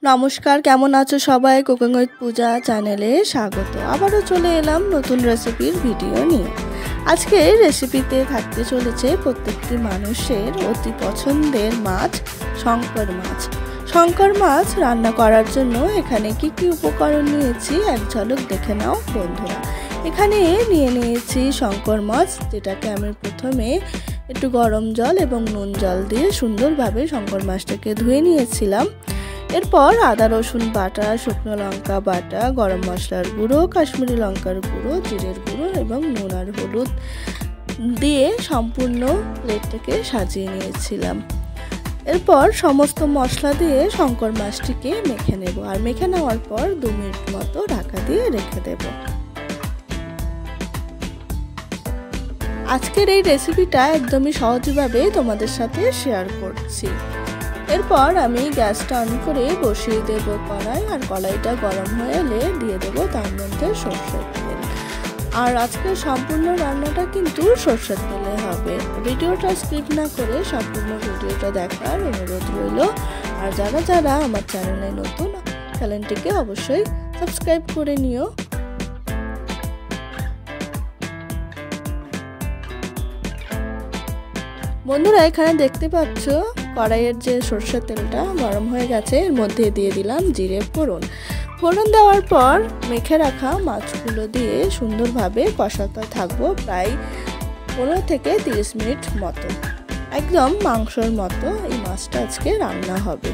নমস্কার, কেমন আছো সবাই? কুকিং উইথ পূজা চ্যানেলে স্বাগত। আবারও চলে এলাম নতুন রেসিপির ভিডিও নিয়ে। আজকে রেসিপিতে থাকতে চলেছে প্রত্যেকটি মানুষের অতি পছন্দের মাছ, শঙ্কর মাছ। শঙ্কর মাছ রান্না করার জন্য এখানে কি কি উপকরণ নিয়েছি এক ঝলক দেখে নাও বন্ধুরা। এখানে নিয়ে নিয়েছি শঙ্কর মাছ, যেটাকে আমি প্রথমে একটু গরম জল এবং নুন জল দিয়ে সুন্দরভাবে শঙ্কর মাছটাকে ধুয়ে নিয়েছিলাম। এরপর আদা রসুন বাটা, শুকনো লঙ্কা বাটা, গরম মশলার গুঁড়ো, কাশ্মীরি লঙ্কার গুঁড়ো, জিরের গুঁড়ো এবং নুন আর হলুদ দিয়ে সম্পূর্ণ প্লেটটাকে সাজিয়ে নিয়েছিলাম। এরপর সমস্ত মশলা দিয়ে শঙ্কর মাছটিকে মেখে নেব, আর মেখে নেওয়ার পর 2 মিনিট মতো ঢাকা দিয়ে রেখে দেব। আজকের এই রেসিপিটা একদমই সহজভাবে তোমাদের সাথে শেয়ার করছি। এরপর আমি গ্যাসটা অন করে বসিয়ে দেব কড়াই, আর কড়াইটা গরম হয়ে এলে দিয়ে দেব তার মধ্যে সরষের তেল। আর আজকে সম্পূর্ণ রান্নাটা কিন্তু সরষের তেলে হবে। ভিডিওটা স্কিপ না করে সম্পূর্ণ ভিডিওটা দেখার অনুরোধ রইল। আর যারা যারা আমার চ্যানেলে নতুন, চ্যানেলটিকে অবশ্যই সাবস্ক্রাইব করে নিও। বন্ধুরা, এখানে দেখতে পাচ্ছ কড়াইয়ের যে সরষের তেলটা গরম হয়ে গেছে, এর মধ্যে দিয়ে দিলাম জিরে ফোড়ন। ফোড়ন দেওয়ার পর মেখে রাখা মাছগুলো দিয়ে সুন্দরভাবে কষাতে থাকবো প্রায় 15 থেকে 30 মিনিট মতো। একদম মাংসর মতো এই মাছটা আজকে রান্না হবে।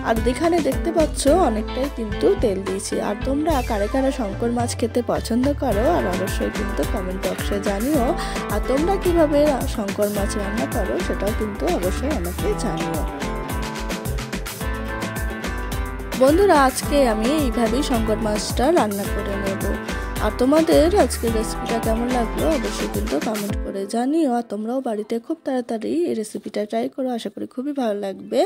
আর এখানে দেখতে পাচ্ছ অনেকটাই কিন্তু তেল দিয়েছি। আর তোমরা কারে কারে শঙ্কর মাছ খেতে পছন্দ করো আর অবশ্যই কিন্তু কমেন্ট বক্সে জানিও। আর তোমরা কিভাবে শঙ্কর মাছ রান্না করো সেটাও কিন্তু অবশ্যই আমাকে জানিও। বন্ধুরা, আজকে আমি এইভাবেই শঙ্কর মাছটা রান্না করে নেব। আর তোমাদের আজকের রেসিপিটা কেমন লাগলো অবশ্যই কিন্তু কমেন্ট করে জানিও। আর তোমরাও বাড়িতে খুব তাড়াতাড়ি এই রেসিপিটা ট্রাই করো, আশা করি খুবই ভালো লাগবে।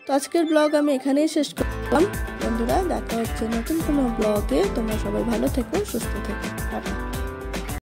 তো আজকের ব্লগ আমি এখানেই শেষ করলাম। বন্ধুরা, দেখা হচ্ছে নতুন কোনো ব্লগে। তোমরা সবাই ভালো থেকো, সুস্থ থেকো, টাটা।